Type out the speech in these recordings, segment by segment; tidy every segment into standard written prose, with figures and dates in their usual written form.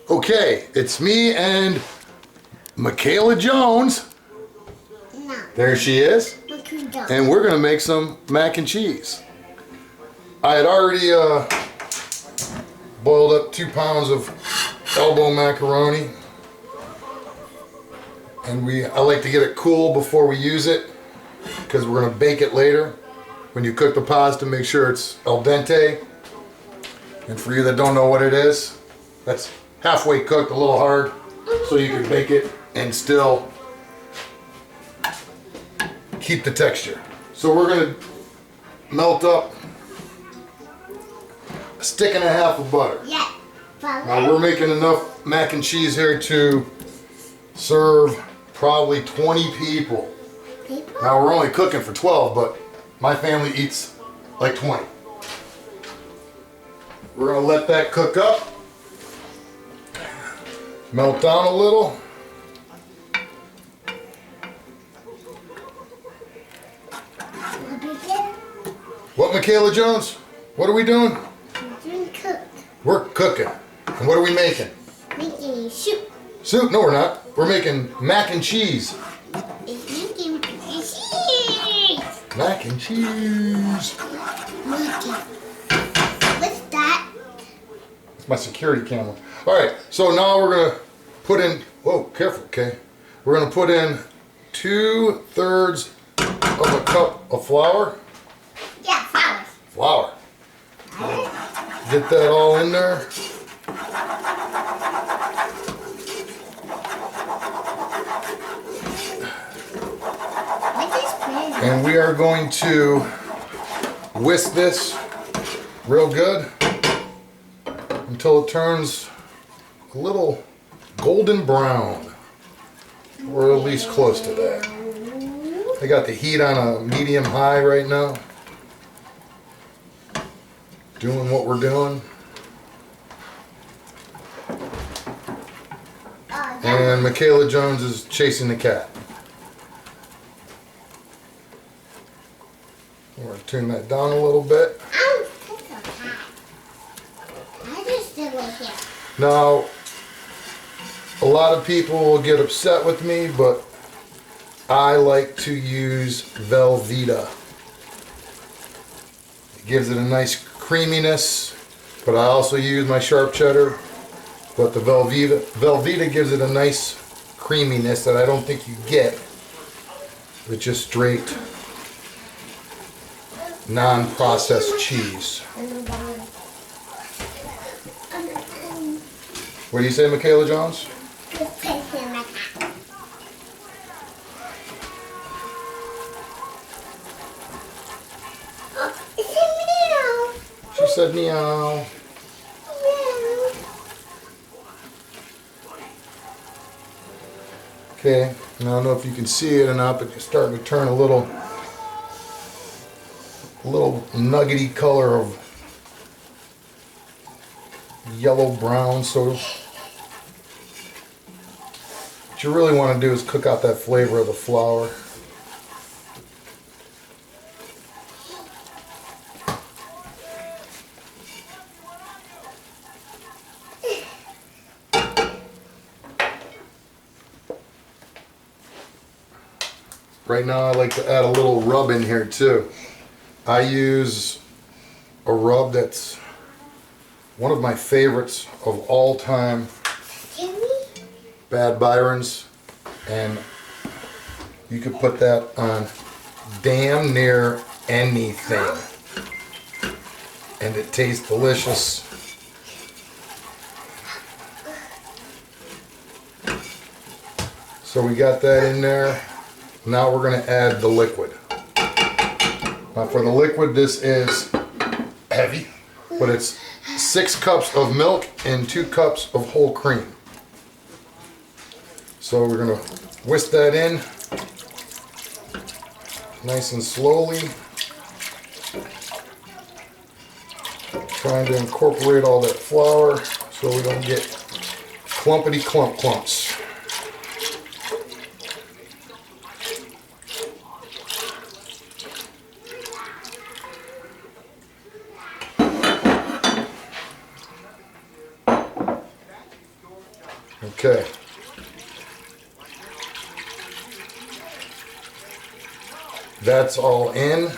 Okay, it's me and Michaela Jones. No. There she is. And we're gonna make some mac and cheese. I had already boiled up 2 pounds of elbow macaroni. And I like to get it cool before we use it, because we're gonna bake it later. When you cook the pasta, make sure it's al dente. And for you that don't know what it is, that's halfway cooked, a little hard, so you can bake it and still keep the texture. So we're gonna melt up 1.5 sticks of butter. Yeah. Now we're making enough mac and cheese here to serve probably 20 people. Now we're only cooking for 12, but my family eats like 20. We're gonna let that cook up, melt down a little. What, Michaela Jones? What are we doing? We're cooking. And what are we making? Making soup. Soup? No, we're not. We're making mac and cheese. Making cheese. Mac and cheese. What's that? It's my security camera. All right, so now we're gonna put in, whoa, careful, okay? We're gonna put in 2/3 of a cup of flour. Yeah, flowers. Flour. Get that all in there. And we are going to whisk this real good until it turns a little golden brown, or at least close to that. I got the heat on a medium high right now, doing what we're doing. And Michaela Jones is chasing the cat. We're going to turn that down a little bit. Now, a lot of people will get upset with me, but I like to use Velveeta. It gives it a nice creaminess, but I also use my sharp cheddar. But the Velveeta gives it a nice creaminess that I don't think you get with just straight non-processed cheese. What do you say, Michaela Jones? She said meow. Okay, now I don't know if you can see it or not, but it's starting to turn a little nuggety color of yellow brown. So what you really want to do is cook out that flavor of the flour. Right now I like to add a little rub in here too. I use a rub that's one of my favorites of all time, Bad Byron's, and you could put that on damn near anything and it tastes delicious. So we got that in there. Now we're going to add the liquid. Now for the liquid, this is heavy, but it's 6 cups of milk and 2 cups of whole cream. So we're going to whisk that in nice and slowly, trying to incorporate all that flour so we don't get clumpity clumps. Okay. That's all in.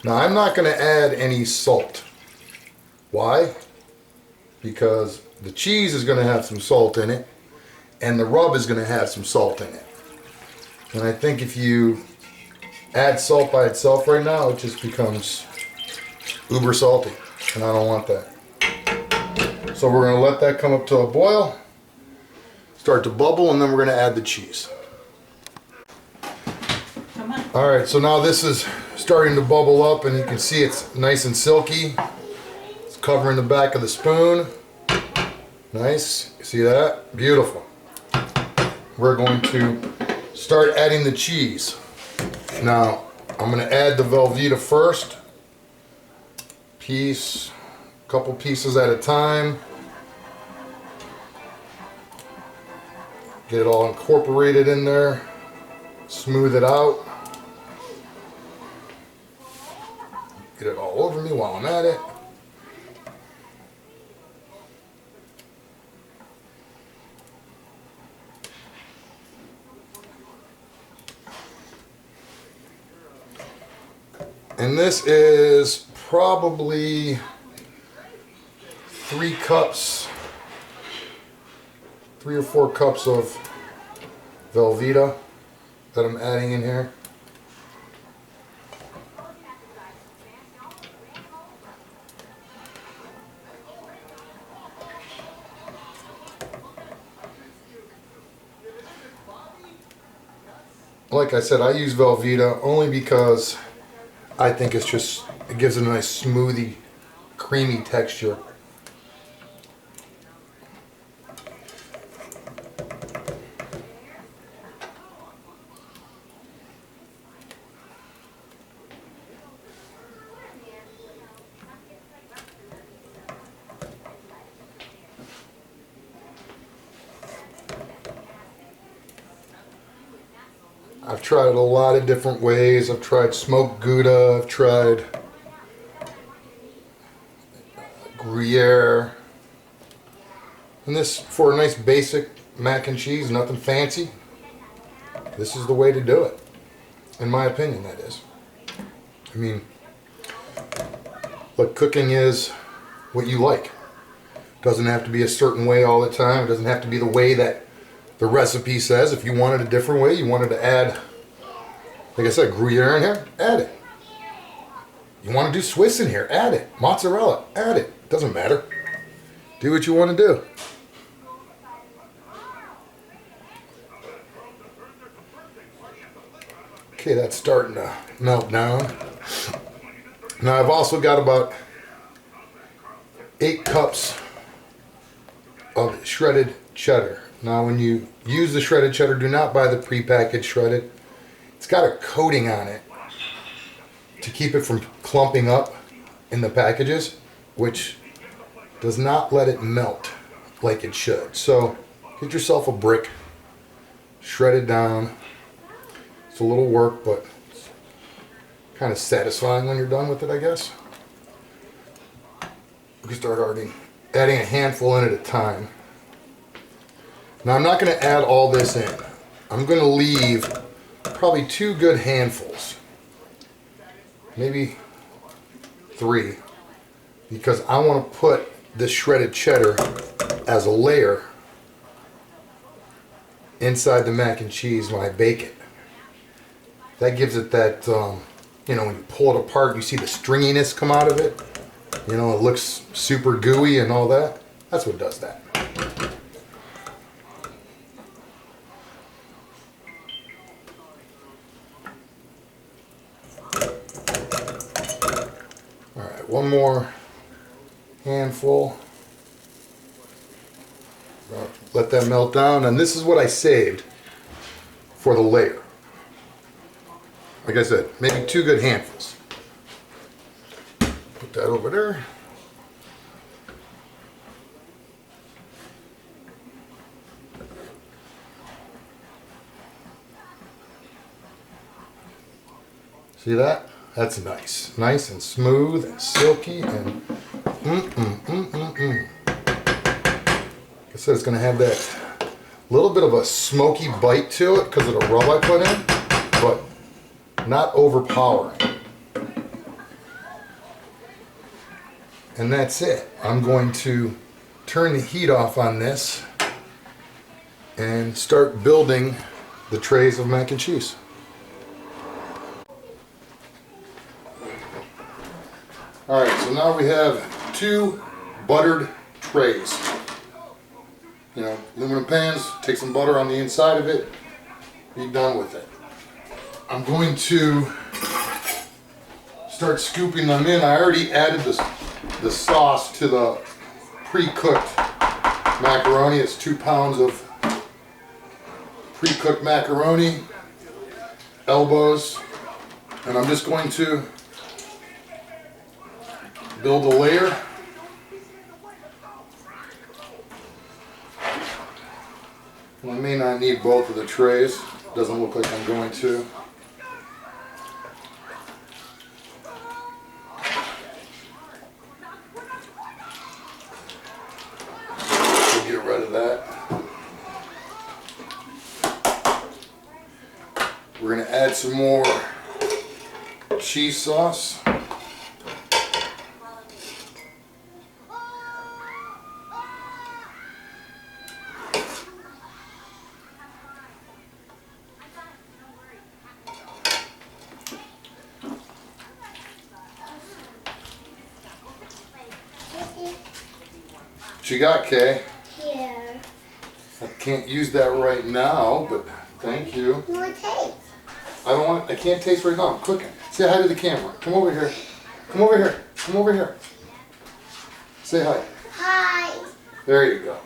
Now I'm not going to add any salt. Why? Because the cheese is going to have some salt in it, and the rub is going to have some salt in it. And I think if you add salt by itself right now, it just becomes uber salty, and I don't want that. So we're going to let that come up to a boil, start to bubble, and then we're going to add the cheese. Alright, so now this is starting to bubble up, and you can see it's nice and silky. It's covering the back of the spoon. Nice. See that? Beautiful. We're going to start adding the cheese. Now, I'm going to add the Velveeta first. Couple pieces at a time. Get it all incorporated in there. Smooth it out. Get it all over me while I'm at it. And this is probably 3 or 4 cups of Velveeta that I'm adding in here. Like I said, I use Velveeta only because I think it gives it a nice smoothie, creamy texture. I've tried a lot of different ways. I've tried smoked Gouda, I've tried Gruyere. And this, for a nice basic mac and cheese, nothing fancy, this is the way to do it. In my opinion, that is. I mean, look, cooking is what you like. It doesn't have to be a certain way all the time. It doesn't have to be the way that the recipe says. If you wanted a different way, you wanted to add, like I said, Gruyere in here, add it. You want to do Swiss in here, add it. Mozzarella, add it. Doesn't matter. Do what you want to do. Okay, that's starting to melt down. Now I've also got about 8 cups of shredded cheddar. Now when you use the shredded cheddar, do not buy the prepackaged shredded. It's got a coating on it to keep it from clumping up in the packages, which does not let it melt like it should. So get yourself a brick, shred it down. It's a little work, but it's kind of satisfying when you're done with it, I guess. We can start adding a handful in at a time. Now I'm not going to add all this in. I'm going to leave probably 2 good handfuls, maybe 3, because I want to put this shredded cheddar as a layer inside the mac and cheese when I bake it. That gives it that, you know, when you pull it apart, you see the stringiness come out of it. You know, it looks super gooey and all that. That's what does that. Alright, one more handful. Let that melt down. And this is what I saved for the layer. Like I said, maybe 2 good handfuls. Put that over there. See that? That's nice. Nice and smooth and silky and Get said, it's going to have that little bit of a smoky bite to it because of the rub I put in, but not overpowering. And that's it. I'm going to turn the heat off on this and start building the trays of mac and cheese. Alright, so now we have 2 buttered trays. You know, aluminum pans, take some butter on the inside of it, be done with it. I'm going to start scooping them in. I already added the sauce to the pre-cooked macaroni. It's 2 pounds of pre-cooked macaroni, elbows, and I'm just going to build a layer. Well, I may not need both of the trays. Doesn't look like I'm going to. Get rid of that. We're going to add some more cheese sauce. What you got, Kay? Here. I can't use that right now, but thank you. You want to taste? I can't taste right now. I'm cooking. Say hi to the camera. Come over here. Come over here. Come over here. Say hi. Hi. There you go.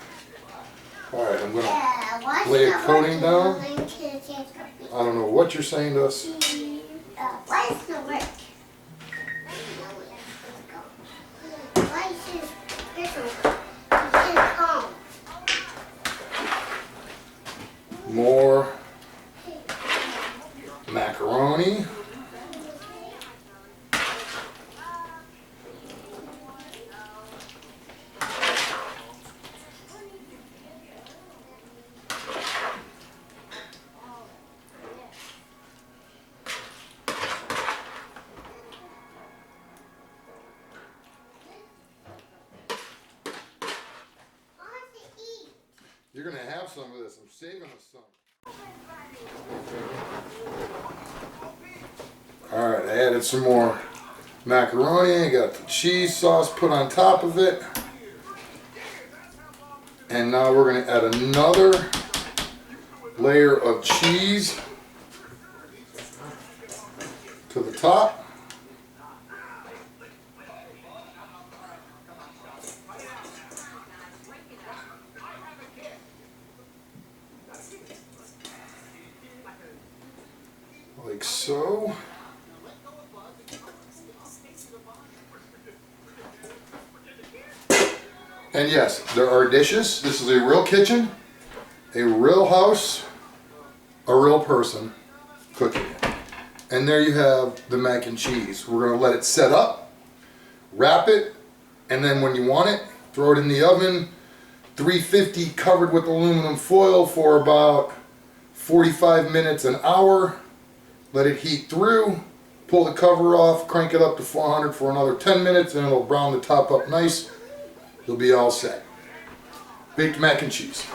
Alright, I'm going to lay a coating down. I don't know what you're saying to us. Why is it work? Why is it special? More macaroni. You're going to have some of this. I'm saving us some. Alright, I added some more macaroni. I got the cheese sauce put on top of it. And now we're going to add another layer of cheese to the top. Like so. And yes, there are dishes. This is a real kitchen, a real house, a real person cooking it. And there you have the mac and cheese. We're going to let it set up, wrap it, and then when you want it, throw it in the oven, 350 covered with aluminum foil for about 45 minutes, an hour. Let it heat through, pull the cover off, crank it up to 400 for another 10 minutes, and it'll brown the top up nice. You'll be all set. Baked mac and cheese.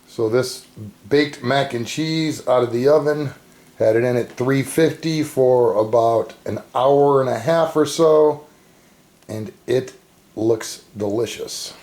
So this baked mac and cheese out of the oven, had it in at 350 for about an hour and a half or so, and it looks delicious.